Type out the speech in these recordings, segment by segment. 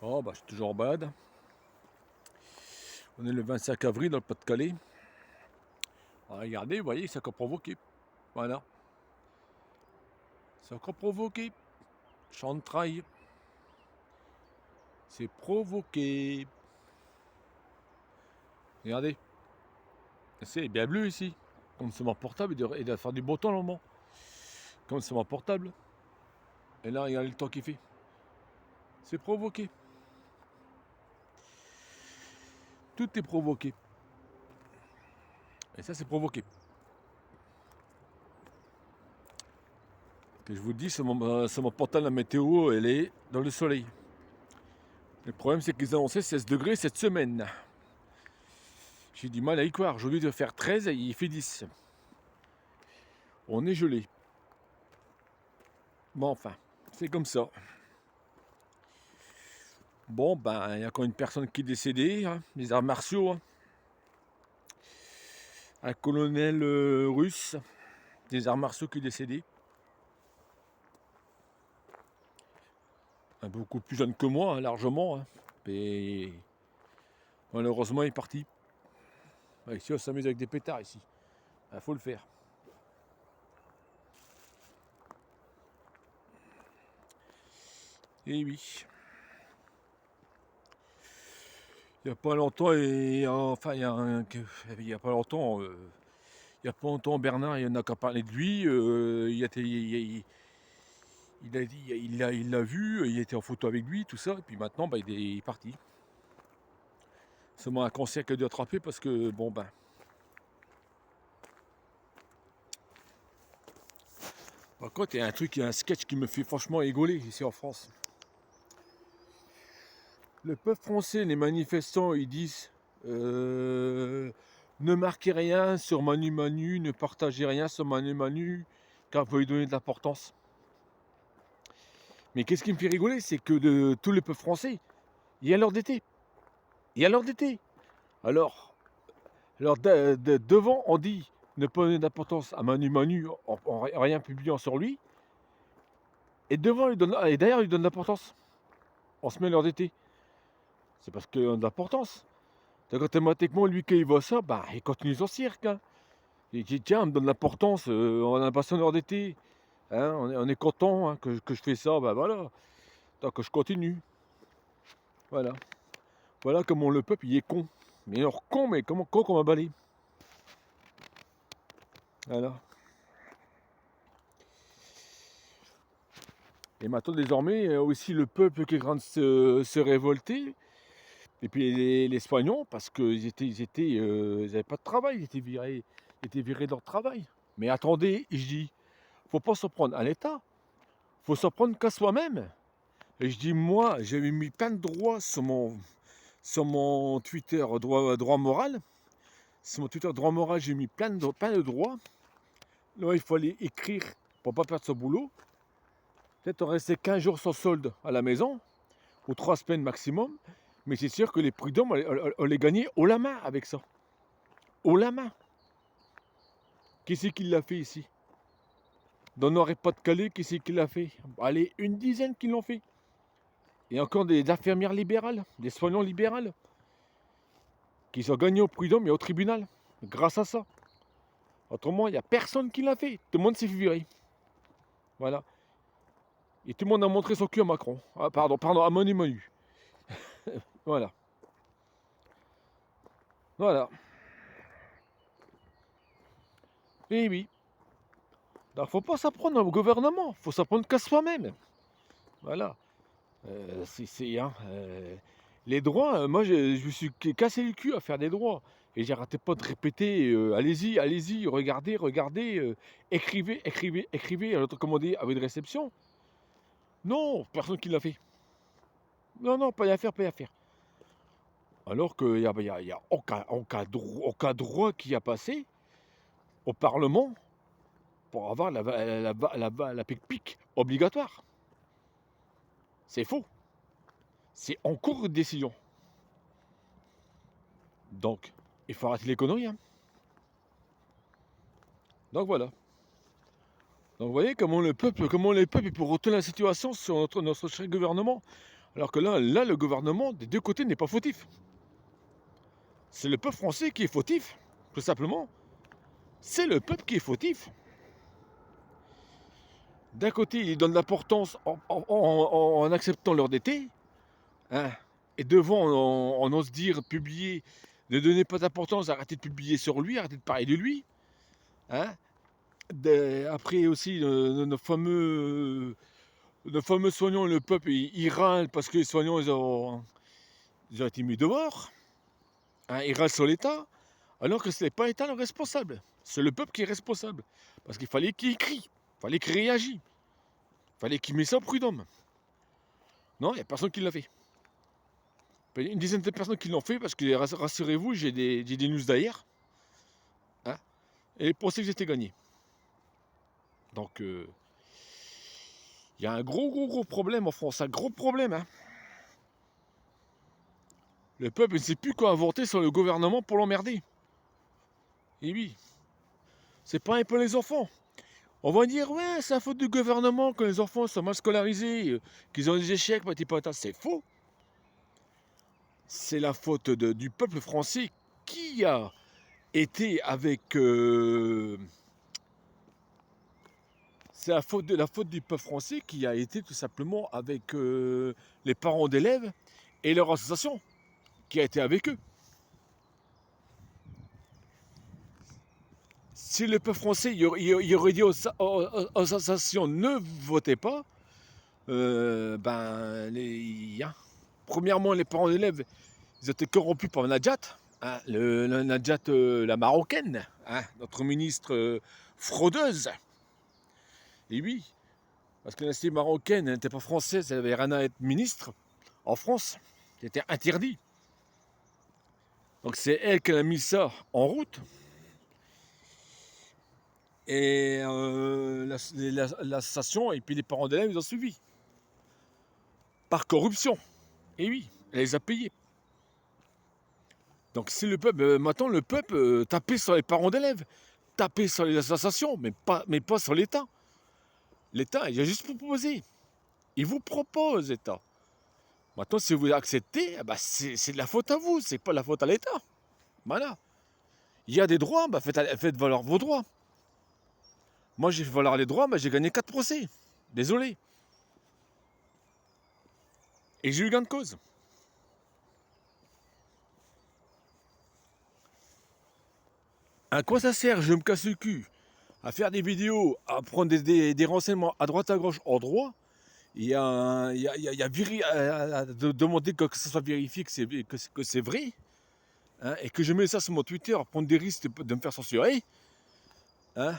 Oh, bah, je suis toujours en balade. On est le 25 avril dans le Pas-de-Calais. Ah, regardez, vous voyez, c'est encore provoqué. Voilà. C'est encore provoqué. Chantrail. C'est provoqué. Regardez. C'est bien bleu ici. Comme c'est mon portable, il doit faire du beau temps le moment. Comme c'est mon portable. Et là, regardez le temps qu'il fait. C'est provoqué. Tout est provoqué. Et ça, c'est provoqué. Que je vous dis, c'est mon portable, la météo, elle est dans le soleil. Le problème, c'est qu'ils annonçaient 16 degrés cette semaine. J'ai du mal à y croire. Aujourd'hui, il doit faire 13 et il fait 10. On est gelé. Bon, enfin, c'est comme ça. Bon, ben, il y a encore une personne qui est décédée, hein, des arts martiaux. Hein. Un colonel russe des arts martiaux qui est décédé. Beaucoup plus jeune que moi, hein, largement. Hein. Et malheureusement, il est parti. Ouais, ici, on s'amuse avec des pétards, ici. Il faut le faire. Et oui. Il n'y a pas longtemps, enfin, il y a pas longtemps, Bernard, il y en a qu'à parler de lui. Il l'a vu, il était en photo avec lui, tout ça, et puis maintenant, bah, il est parti. C'est moi un cancer qui a dû attraper parce que, bon, ben. Par contre, il y a un sketch qui me fait franchement rigoler ici en France. Le peuple français, les manifestants, ils disent ne marquez rien sur Manu Manu, ne partagez rien sur Manu Manu, car vous lui donnez de l'importance. Mais qu'est-ce qui me fait rigoler, c'est que de tous les peuples français, il y a l'heure d'été. Il y a l'heure d'été. Alors devant, on dit ne pas donner d'importance à Manu Manu en rien publiant sur lui. Et devant, et derrière, il lui donne de l'importance. On se met à l'heure d'été. C'est parce qu'il a de l'importance. Automatiquement, lui, quand il voit ça, bah, il continue son cirque. Hein. Il dit tiens, on me donne l'importance, on a passé l'heure d'été. Hein, on est content hein, que je fais ça, bah voilà. Tant que je continue. Voilà. Voilà comment le peuple, il est con. Mais alors con, mais comment con qu'on va balayer. Voilà. Et maintenant, désormais, aussi le peuple qui est en train de se révolter. Et puis les soignants, parce qu'ils n'avaient pas de travail, ils étaient virés de leur travail. Mais attendez, je dis, faut pas s'en prendre à l'État, faut s'en prendre qu'à soi-même. Et je dis, moi, j'avais mis plein de droits sur mon Twitter droit moral. Sur mon Twitter droit moral, j'ai mis plein de droits. Là, il fallait écrire pour pas perdre son boulot. Peut-être on restait 15 jours sans solde à la maison, ou 3 semaines maximum. Mais c'est sûr que les prud'hommes, on les gagnait haut la main avec ça. Haut la main. Qui c'est qui l'a fait ici? Dans Nord et Pas-de-Calais, qui c'est qui l'a fait? Allez, une dizaine qui l'ont fait. Et encore des infirmières libérales, des soignants libérales, qui sont gagnés au prud'homme et au tribunal, grâce à ça. Autrement, il n'y a personne qui l'a fait. Tout le monde s'est fait virer. Voilà. Et tout le monde a montré son cul à Macron. Ah, pardon, à Manu Manu. Voilà. Voilà. Et oui. Donc, faut pas s'apprendre au gouvernement. Faut s'apprendre qu'à soi-même. Voilà. Les droits, moi je me suis cassé le cul à faire des droits. Et j'arrêtais pas de répéter allez-y, allez-y, regardez, regardez, écrivez, écrivez, écrivez, à l'autocommandé avec de réception. Non, personne qui l'a fait. Non, non, pas y à faire, pas y à faire. Alors qu'il y a aucun droit qui a passé au Parlement pour avoir la pique obligatoire. C'est faux. C'est en cours de décision. Donc, il faut arrêter les conneries. Hein. Donc voilà. Donc vous voyez comment les peuples ils peuvent retourner la situation sur notre cher gouvernement. Alors que là, le gouvernement des deux côtés n'est pas fautif. C'est le peuple français qui est fautif, tout simplement. C'est le peuple qui est fautif. D'un côté, ils donnent l'importance en acceptant leur d'été, hein, et devant, on ose dire, publier, ne donnez pas d'importance, arrêtez de publier sur lui, arrêtez de parler de lui. Hein. Après aussi, nos fameux soignants, le peuple, ils râlent parce que les soignants, ils ont été mis dehors. Hein, ils râlent sur l'État, alors que ce n'est pas l'État le responsable. C'est le peuple qui est responsable. Parce qu'il fallait qu'il crie, il fallait qu'il réagisse, il fallait qu'il mette ça au prud'homme. Non, il n'y a personne qui l'a fait. Une dizaine de personnes qui l'ont fait, parce que rassurez-vous, j'ai des news d'ailleurs. Hein, et les procès que j'étais gagné. Donc, il y a un gros problème en France, un gros problème. Hein. Le peuple ne sait plus quoi inventer sur le gouvernement pour l'emmerder. Et oui, c'est pas un peu les enfants. On va dire, ouais, c'est la faute du gouvernement que les enfants sont mal scolarisés, qu'ils ont des échecs, petit patin. C'est faux. C'est la faute du peuple français qui a été avec... c'est la faute du peuple français qui a été tout simplement avec les parents d'élèves et leur association qui a été avec eux. Si le peuple français il aurait dit aux associations ne votez pas, premièrement, les parents d'élèves, ils étaient corrompus par Najat, hein, Najat, la marocaine, hein, notre ministre fraudeuse. Et oui, parce que la cité marocaine n'était pas française, elle n'avait rien à être ministre en France, c'était interdit. Donc c'est elle qui a mis ça en route. Et l'association et puis les parents d'élèves, ils ont suivi. Par corruption. Et oui, elle les a payés. Donc si le peuple, maintenant le peuple tapait sur les parents d'élèves, tapait sur les associations, mais pas sur l'État. L'État, il a juste proposé. Il vous propose, l'État. Maintenant, si vous acceptez, c'est de la faute à vous, c'est pas de la faute à l'État. Voilà. Il y a des droits, faites valoir vos droits. Moi, j'ai fait valoir les droits, j'ai gagné 4 procès. Désolé. Et j'ai eu gain de cause. À quoi ça sert? Je me casse le cul à faire des vidéos, à prendre des renseignements à droite à gauche en droit. Il y a à demander que ça soit vérifié que c'est vrai. Hein, et que je mets ça sur mon Twitter, à prendre des risques de me faire censurer. Hein,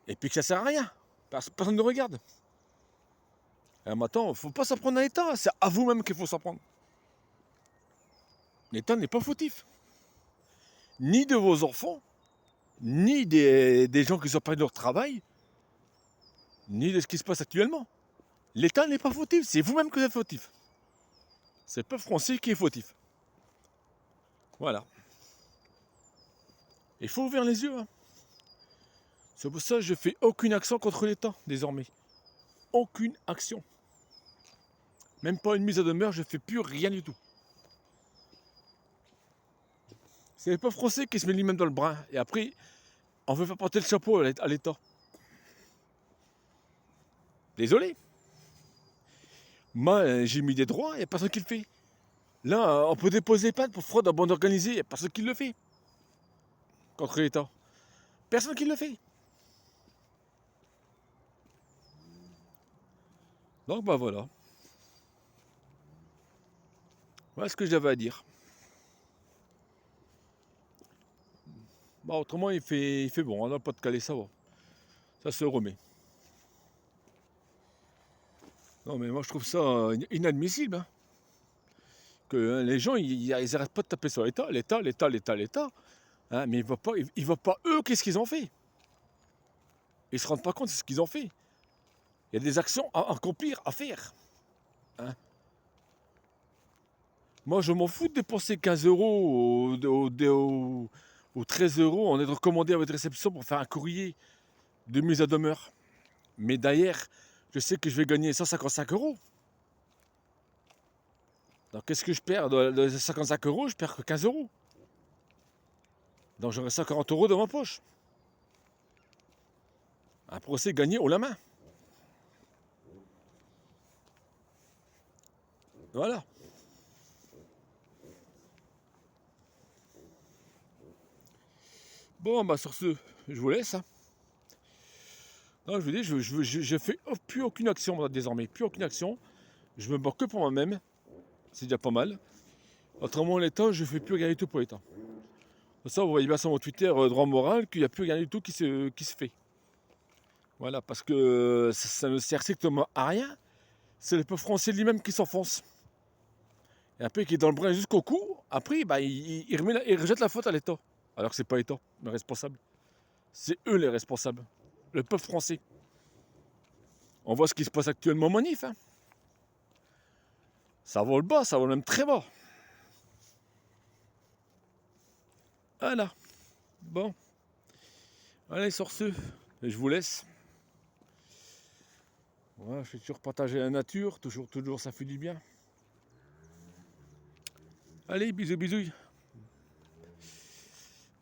et puis que ça sert à rien. Personne ne regarde. Maintenant, il ne faut pas s'en prendre à l'État. C'est à vous-même qu'il faut s'en prendre. L'État n'est pas fautif. Ni de vos enfants, ni des gens qui sont pas de leur travail, ni de ce qui se passe actuellement. L'État n'est pas fautif, c'est vous-même que vous êtes fautif. C'est le peuple français qui est fautif. Voilà. Il faut ouvrir les yeux. Hein. C'est pour ça que je fais aucune action contre l'État, désormais. Aucune action. Même pas une mise à demeure, je ne fais plus rien du tout. C'est le peuple français qui se met lui-même dans le brin. Et après, on veut faire porter le chapeau à l'État. Désolé. Moi, j'ai mis des droits, il n'y a personne qui le fait. Là, on peut déposer plainte pour fraude à bande organisée, il n'y a personne qui le fait. Contre l'État. Personne qui le fait. Donc, voilà. Voilà ce que j'avais à dire. Autrement, il fait bon, on n'a pas de Pas-de-Calais, ça va. Ça se remet. Non, mais moi, je trouve ça inadmissible. Hein. Que les gens, ils n'arrêtent pas de taper sur l'État. L'État. Hein, mais ils voient pas eux, qu'est-ce qu'ils ont fait. Ils se rendent pas compte de ce qu'ils ont fait. Il y a des actions à accomplir, à faire. Hein. Moi, je m'en fous de dépenser 15 euros ou 13 euros en être recommandé à votre réception pour faire un courrier de mise à demeure. Mais d'ailleurs, je sais que je vais gagner 155 euros. Donc qu'est-ce que je perds? Dans les 55 euros, je perds que 15 euros. Donc j'aurai 140 euros dans ma poche. Un procès gagné haut la main. Voilà. Bon, bah sur ce, je vous laisse, hein. Non, je vous dis, je fais plus aucune action moi, désormais, plus aucune action. Je me bats que pour moi-même, c'est déjà pas mal. Autrement, l'État, je fais plus rien du tout pour l'État. Ça, vous voyez bien sur mon Twitter, droit moral, qu'il n'y a plus rien du tout qui se fait. Voilà, parce que ça ne sert strictement à rien. C'est le peuple français lui-même qui s'enfonce. Et après, qui est dans le brin jusqu'au cou, après, bah, il rejette la faute à l'État. Alors que c'est pas l'État, le responsable. C'est eux les responsables. Le peuple français. On voit ce qui se passe actuellement en manif, hein. Ça vole bas, ça vole même très bas. Voilà. Bon. Allez, sur ce, je vous laisse. Voilà, je vais toujours partager la nature. Toujours, ça fait du bien. Allez, bisous, bisous.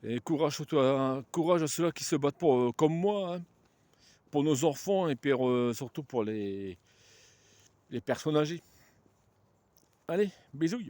Et courage, courage à ceux-là qui se battent pour, comme moi, hein, pour nos enfants et puis, surtout pour les personnes âgées. Allez, bisous.